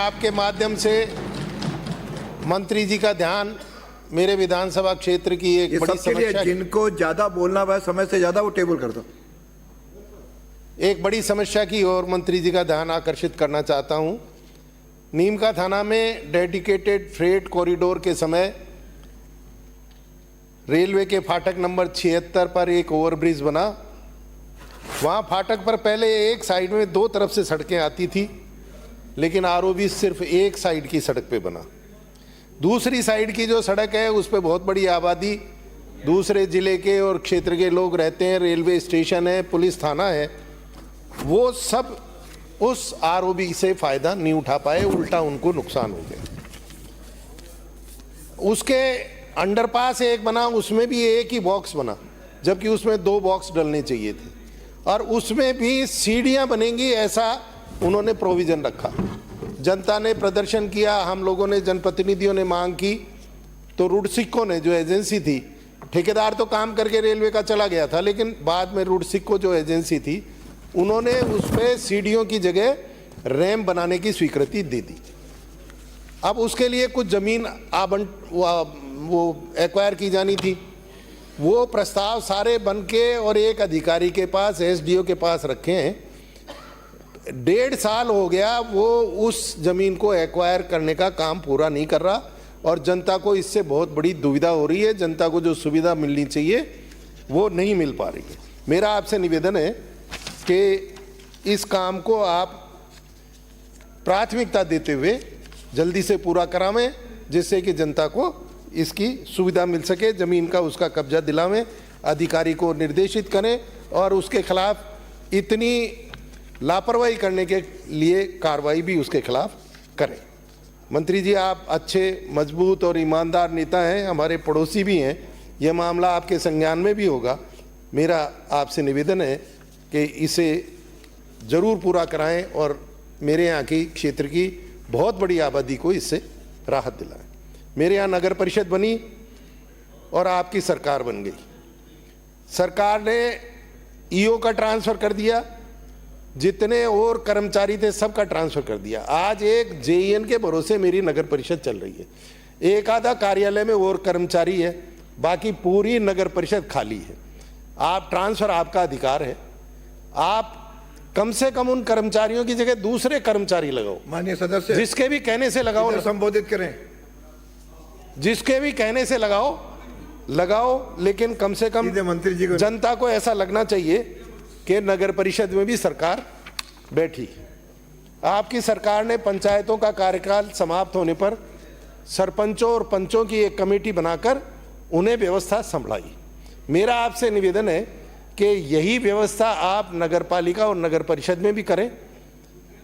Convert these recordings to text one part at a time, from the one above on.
आपके माध्यम से मंत्री जी का ध्यान मेरे विधानसभा क्षेत्र की एक बड़ी समस्या, जिनको ज्यादा बोलना हुआ समय से ज्यादा वो टेबल कर दो, एक बड़ी समस्या की ओर मंत्री जी का ध्यान आकर्षित करना चाहता हूं। नीमका थाना में डेडिकेटेड फ्रेट कॉरिडोर के समय रेलवे के फाटक नंबर 76 पर एक ओवरब्रिज बना। वहाँ फाटक पर पहले एक साइड में दो तरफ से सड़कें आती थी, लेकिन आरओबी सिर्फ एक साइड की सड़क पे बना। दूसरी साइड की जो सड़क है उस पर बहुत बड़ी आबादी, दूसरे ज़िले के और क्षेत्र के लोग रहते हैं, रेलवे स्टेशन है, पुलिस थाना है, वो सब उस आरओबी से फ़ायदा नहीं उठा पाए, उल्टा उनको नुकसान हो गया। उसके अंडरपास एक बना, उसमें भी एक ही बॉक्स बना, जबकि उसमें 2 बॉक्स डलने चाहिए थे, और उसमें भी सीढ़ियां बनेंगी ऐसा उन्होंने प्रोविज़न रखा। जनता ने प्रदर्शन किया, हम लोगों ने, जनप्रतिनिधियों ने मांग की, तो रुडसिक्को ने, जो एजेंसी थी, ठेकेदार तो काम करके रेलवे का चला गया था, लेकिन बाद में रुडसिक्को जो एजेंसी थी उन्होंने उस पर सीढ़ियों की जगह रैंप बनाने की स्वीकृति दे दी। अब उसके लिए कुछ ज़मीन वो एक्वायर की जानी थी। वो प्रस्ताव सारे बन के और एक अधिकारी के पास, एसडीओ के पास रखे हैं। 1.5 साल हो गया वो उस ज़मीन को एक्वायर करने का काम पूरा नहीं कर रहा, और जनता को इससे बहुत बड़ी दुविधा हो रही है। जनता को जो सुविधा मिलनी चाहिए वो नहीं मिल पा रही है। मेरा आपसे निवेदन है कि इस काम को आप प्राथमिकता देते हुए जल्दी से पूरा करावें, जिससे कि जनता को इसकी सुविधा मिल सके, ज़मीन का उसका कब्जा दिलावें, अधिकारी को निर्देशित करें और उसके खिलाफ इतनी लापरवाही करने के लिए कार्रवाई भी उसके खिलाफ करें। मंत्री जी, आप अच्छे, मजबूत और ईमानदार नेता हैं, हमारे पड़ोसी भी हैं, यह मामला आपके संज्ञान में भी होगा। मेरा आपसे निवेदन है कि इसे ज़रूर पूरा कराएं और मेरे यहाँ की क्षेत्र की बहुत बड़ी आबादी को इससे राहत दिलाएं। मेरे यहाँ नगर परिषद बनी और आपकी सरकार बन गई। सरकार ने ईओ का ट्रांसफ़र कर दिया, जितने और कर्मचारी थे सबका ट्रांसफ़र कर दिया। आज एक जेईएन के भरोसे मेरी नगर परिषद चल रही है। एक आधा कार्यालय में और कर्मचारी है, बाकी पूरी नगर परिषद खाली है। आप ट्रांसफ़र, आपका अधिकार है, आप कम से कम उन कर्मचारियों की जगह दूसरे कर्मचारी लगाओ। माननीय सदस्य, जिसके भी कहने से लगाओ, संबोधित करें, जिसके भी कहने से लगाओ, लेकिन कम से कम मंत्री जी को, जनता को ऐसा लगना चाहिए कि नगर परिषद में भी सरकार बैठी। आपकी सरकार ने पंचायतों का कार्यकाल समाप्त होने पर सरपंचों और पंचों की एक कमेटी बनाकर उन्हें व्यवस्था संभलाई। मेरा आपसे निवेदन है कि यही व्यवस्था आप नगरपालिका और नगर परिषद में भी करें।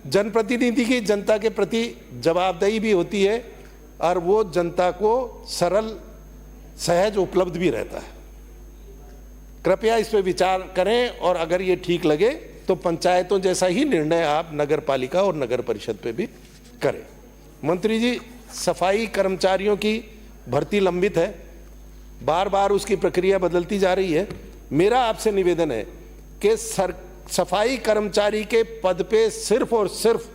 जनप्रतिनिधि की जनता के प्रति जवाबदेही भी होती है और वो जनता को सरल, सहज उपलब्ध भी रहता है। कृपया इस पर विचार करें और अगर ये ठीक लगे तो पंचायतों जैसा ही निर्णय आप नगरपालिका और नगर परिषद पे भी करें। मंत्री जी, सफाई कर्मचारियों की भर्ती लंबित है, बार बार उसकी प्रक्रिया बदलती जा रही है। मेरा आपसे निवेदन है कि सफाई कर्मचारी के पद पे सिर्फ और सिर्फ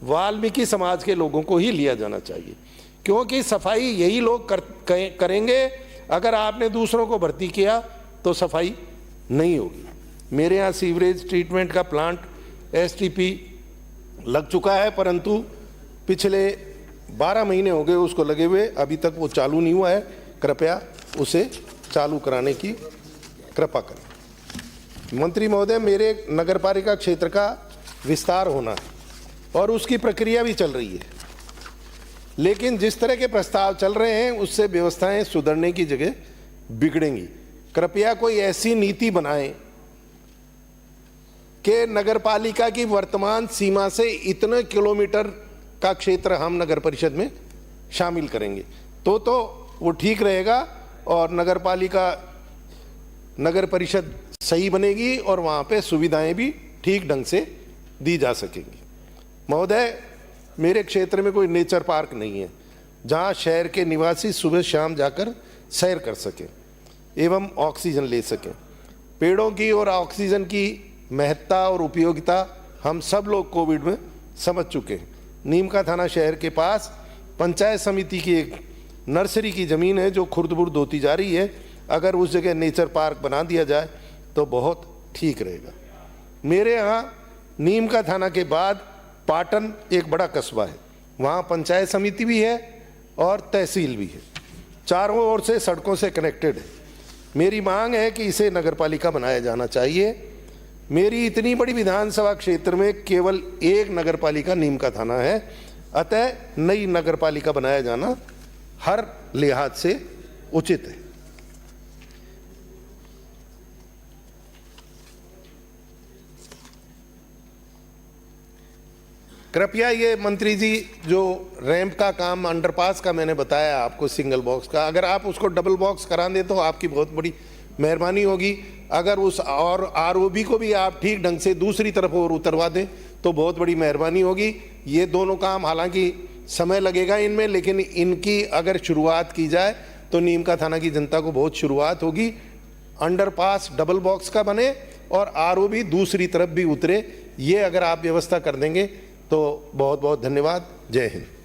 वाल्मीकि समाज के लोगों को ही लिया जाना चाहिए, क्योंकि सफाई यही लोग करेंगे। अगर आपने दूसरों को भर्ती किया तो सफाई नहीं होगी। मेरे यहाँ सीवरेज ट्रीटमेंट का प्लांट एसटीपी लग चुका है, परंतु पिछले 12 महीने हो गए उसको लगे हुए, अभी तक वो चालू नहीं हुआ है। कृपया उसे चालू कराने की कृपा करें। मंत्री महोदय, मेरे नगरपालिका क्षेत्र का विस्तार होना है और उसकी प्रक्रिया भी चल रही है, लेकिन जिस तरह के प्रस्ताव चल रहे हैं उससे व्यवस्थाएं सुधरने की जगह बिगड़ेंगी। कृपया कोई ऐसी नीति बनाएं कि नगरपालिका की वर्तमान सीमा से इतने किलोमीटर का क्षेत्र हम नगर परिषद में शामिल करेंगे तो वो ठीक रहेगा और नगर परिषद सही बनेगी और वहाँ पे सुविधाएं भी ठीक ढंग से दी जा सकेंगी। महोदय, मेरे क्षेत्र में कोई नेचर पार्क नहीं है जहाँ शहर के निवासी सुबह शाम जाकर सैर कर सकें एवं ऑक्सीजन ले सकें। पेड़ों की और ऑक्सीजन की महत्ता और उपयोगिता हम सब लोग कोविड में समझ चुके हैं। नीम का थाना शहर के पास पंचायत समिति की एक नर्सरी की ज़मीन है जो खुर्द-बुर्द होती जा रही है। अगर उस जगह नेचर पार्क बना दिया जाए तो बहुत ठीक रहेगा। मेरे यहाँ नीम का थाना के बाद पाटन एक बड़ा कस्बा है, वहाँ पंचायत समिति भी है और तहसील भी है, चारों ओर से सड़कों से कनेक्टेड है। मेरी मांग है कि इसे नगरपालिका बनाया जाना चाहिए। मेरी इतनी बड़ी विधानसभा क्षेत्र में केवल एक नगरपालिका नीम का थाना है, अतः नई नगरपालिका बनाया जाना हर लिहाज से उचित है। कृपया ये मंत्री जी, जो रैंप का काम अंडरपास का मैंने बताया आपको सिंगल बॉक्स का, अगर आप उसको डबल बॉक्स करा दें तो आपकी बहुत बड़ी मेहरबानी होगी। अगर उस और आरओबी को भी आप ठीक ढंग से दूसरी तरफ और उतरवा दें तो बहुत बड़ी मेहरबानी होगी। ये दोनों काम हालांकि समय लगेगा इनमें, लेकिन इनकी अगर शुरुआत की जाए तो नीम का थाना की जनता को बहुत शुरुआत होगी। अंडरपास डबल बॉक्स का बने और आरओबी दूसरी तरफ भी उतरे, ये अगर आप व्यवस्था कर देंगे तो बहुत बहुत धन्यवाद। जय हिंद।